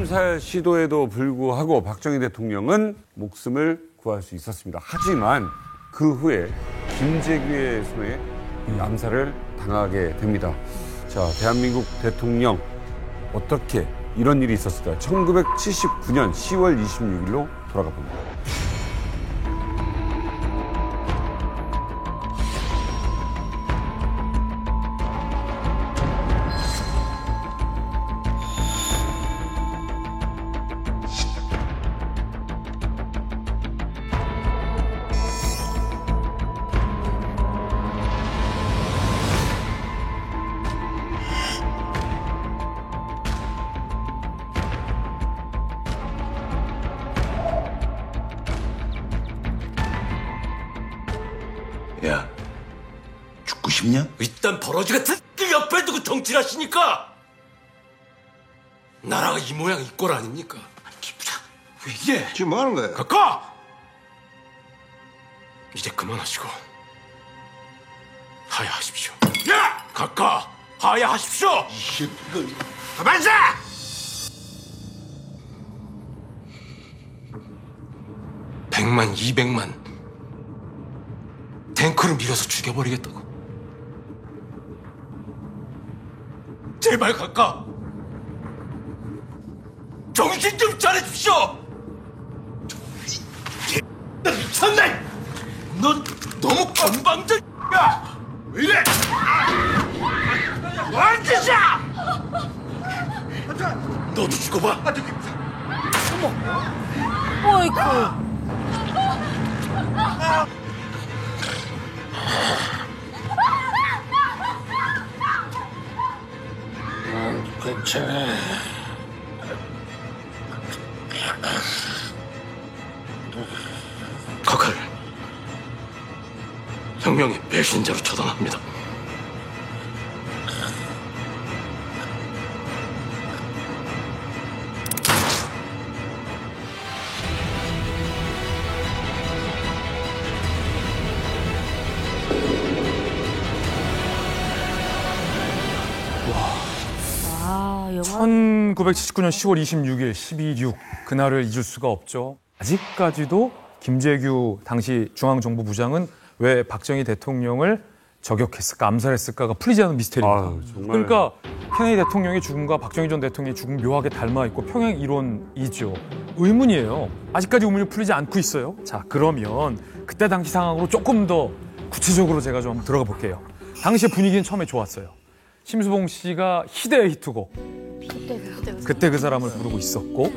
암살 시도에도 불구하고 박정희 대통령은 목숨을 구할 수 있었습니다. 하지만 그 후에 김재규의 손에 암살을 당하게 됩니다. 자, 대한민국 대통령 어떻게 이런 일이 있었을까요? 1979년 10월 26일로 돌아가 봅니다. 야, 죽고 싶냐? 이딴 버러지 같은 옆에 두고 정치를 하시니까 나라가 이 모양 이 꼴 아닙니까? 기부장, 왜 이래? 지금 뭐 하는 거야? 가까! 이제 그만하시고 하야하십시오. 야! 가까! 하야하십시오! 가만히 있어! 100만, 200만 탱크를 밀어서 죽여버리겠다고. 제발 가까 정신 좀 차려주십시오. 나 미쳤나? 넌 너무 건방져야. 왜 이래? 뭐하는 짓이야? 너도 죽어봐. 어이쿠. 괜찮아. 각하를 혁명의 배신자로 처단합니다. 아, 영화 1979년 10월 26일 12.6 그날을 잊을 수가 없죠. 아직까지도 김재규 당시 중앙정보부장은 왜 박정희 대통령을 저격했을까, 암살했을까가 풀리지 않은 미스테리입니다. 아유, 정말. 그러니까 케네디 대통령의 죽음과 박정희 전 대통령의 죽음 묘하게 닮아 있고 평행 이론이죠. 의문이에요. 아직까지 의문이 풀리지 않고 있어요. 자, 그러면 그때 당시 상황으로 조금 더 구체적으로 제가 좀 들어가 볼게요. 당시의 분위기는 처음에 좋았어요. 심수봉 씨가 희대의 히트곡 그때 그 사람을 부르고 있었고,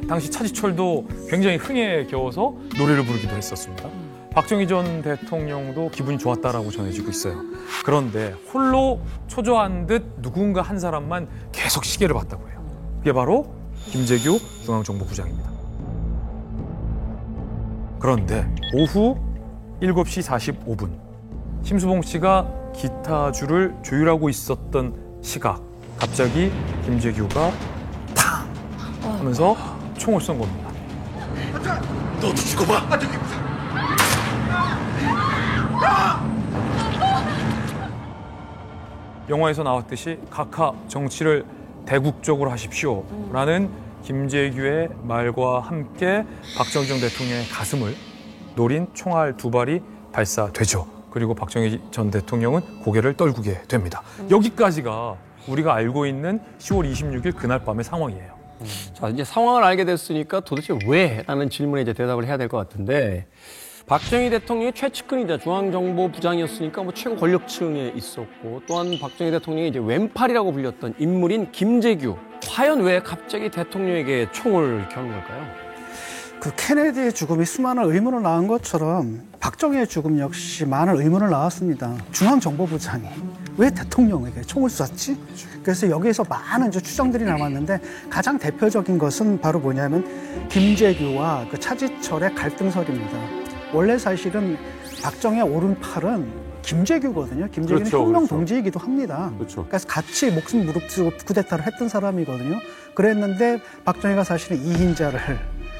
당시 차지철도 굉장히 흥에 겨워서 노래를 부르기도 했었습니다. 박정희 전 대통령도 기분이 좋았다라고 전해지고 있어요. 그런데 홀로 초조한 듯 누군가 한 사람만 계속 시계를 봤다고 해요. 그게 바로 김재규 중앙정보부장입니다. 그런데 오후 7시 45분 심수봉 씨가 기타줄을 조율하고 있었던 시각, 갑자기 김재규가 탕 하면서 총을 쏜 겁니다. 너도 죽어봐. 영화에서 나왔듯이 각하 정치를 대국적으로 하십시오 라는 김재규의 말과 함께 박정희 전 대통령의 가슴을 노린 총알 2발이 발사되죠. 그리고 박정희 전 대통령은 고개를 떨구게 됩니다. 여기까지가 우리가 알고 있는 10월 26일 그날 밤의 상황이에요. 자, 이제 상황을 알게 됐으니까 도대체 왜? 라는 질문에 이제 대답을 해야 될 것 같은데, 박정희 대통령이 최측근이자 중앙정보부장이었으니까 뭐 최고 권력층에 있었고, 또한 박정희 대통령이 이제 왼팔이라고 불렸던 인물인 김재규. 과연 왜 갑자기 대통령에게 총을 겨눈 걸까요? 그 케네디의 죽음이 수많은 의문을 낳은 것처럼 박정희의 죽음 역시 많은 의문을 낳았습니다. 중앙정보부장이 왜 대통령에게 총을 쐈지? 그래서 여기에서 많은 이제 추정들이 남았는데, 가장 대표적인 것은 바로 뭐냐면 김재규와 그 차지철의 갈등설입니다. 원래 사실은 박정희의 오른팔은 김재규거든요. 김재규는 그렇죠, 혁명 그렇죠. 동지이기도 합니다. 그렇죠. 그래서 같이 목숨 무릅쓰고 쿠데타를 했던 사람이거든요. 그랬는데 박정희가 사실은 이인자를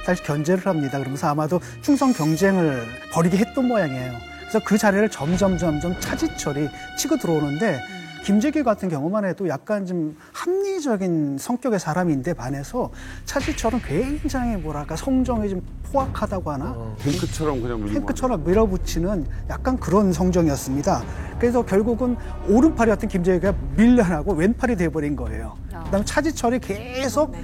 사실 견제를 합니다. 그러면서 아마도 충성 경쟁을 벌이게 했던 모양이에요. 그래서 그 자리를 점점 차지철이 치고 들어오는데, 김재규 같은 경우만 해도 약간 좀 합리적인 성격의 사람인데 반해서 차지철은 굉장히 뭐랄까 성정이 좀 포악하다고 하나? 탱크처럼 그냥 밀고 탱크처럼 밀어붙이는 약간 그런 성정이었습니다. 그래서 결국은 오른팔이었던 김재규가 밀려나고 왼팔이 돼버린 거예요. 그다음에 차지철이 계속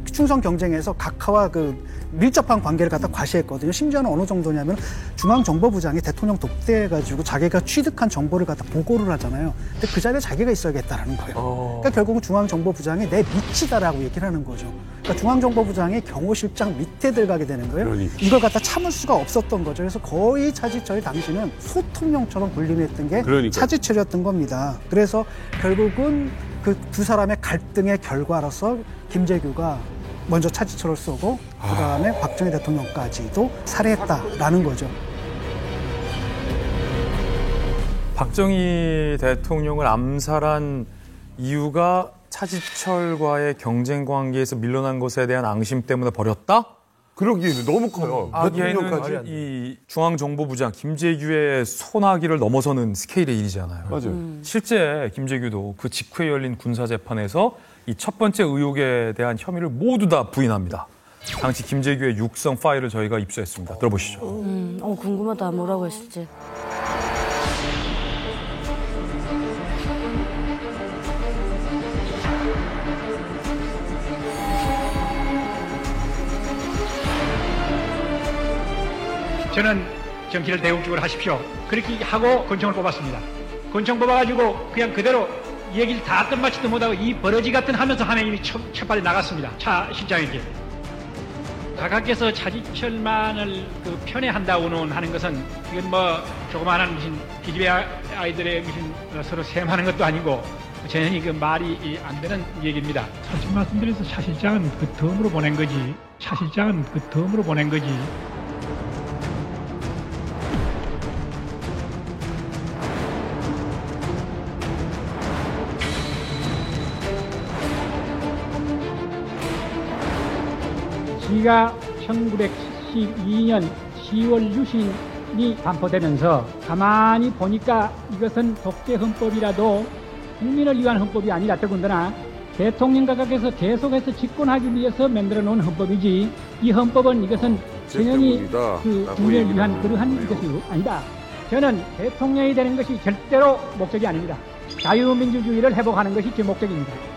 충성 경쟁에서 각하와 그 밀접한 관계를 갖다 과시했거든요. 심지어는 어느 정도냐면 중앙정보부장이 대통령 독대해가지고 자기가 취득한 정보를 갖다 보고를 하잖아요. 근데 그 자리에 자기가 있어야겠다라는 거예요. 그러니까 결국은 중앙정보부장이 내 밑이다라고 얘기를 하는 거죠. 그러니까 중앙정보부장이 경호실장 밑에 들어가게 되는 거예요. 그러니까. 이걸 갖다 참을 수가 없었던 거죠. 그래서 거의 차지철이 당시는 소통령처럼 군림했던 게 그러니까요. 차지철이었던 겁니다. 그래서 결국은 그 두 사람의 갈등의 결과로서 김재규가 먼저 차지철을 쏘고 그다음에 박정희 대통령까지도 살해했다라는 거죠. 박정희 대통령을 암살한 이유가 차지철과의 경쟁 관계에서 밀려난 것에 대한 앙심 때문에 버렸다? 그러기에는 너무 커요. 하기에는 대통령까지. 이 중앙정보부장 김재규의 손아귀를 넘어서는 스케일의 일이잖아요. 맞아요. 실제 김재규도 그 직후에 열린 군사재판에서 이 첫 번째 의혹에 대한 혐의를 모두 다 부인합니다. 당시 김재규의 육성 파일을 저희가 입수했습니다. 들어보시죠. 궁금하다. 뭐라고 했을지. 저는 정치를 대국적으로 하십시오. 그렇게 하고 권총을 뽑았습니다. 권총 뽑아가지고 그냥 그대로 얘기를 다 끝마치도 못하고 이 버러지 같은 하면서 하면 이미 첫발에 나갔습니다. 차 실장에게. 각하께서 차지철만을 그 편애한다고는 하는 것은 이건 뭐 조그마한 무슨 기집애 아이들의 무슨 서로 셈하는 것도 아니고 전혀 그 말이 안 되는 얘기입니다. 솔직히 말씀드려서 차 실장은 그 덤으로 보낸 거지. 차 실장은 그 덤으로 보낸 거지. 지가 1972년 10월 유신이 반포되면서 가만히 보니까 이것은 독재 헌법이라도 국민을 위한 헌법이 아니라 더군다나 대통령 각하께서 계속해서 집권하기 위해서 만들어 놓은 헌법이지 이 헌법은 이것은 당연히 그 국민을 위한 그러한 것이 아니다. 저는 대통령이 되는 것이 절대로 목적이 아닙니다. 자유민주주의를 회복하는 것이 제 목적입니다.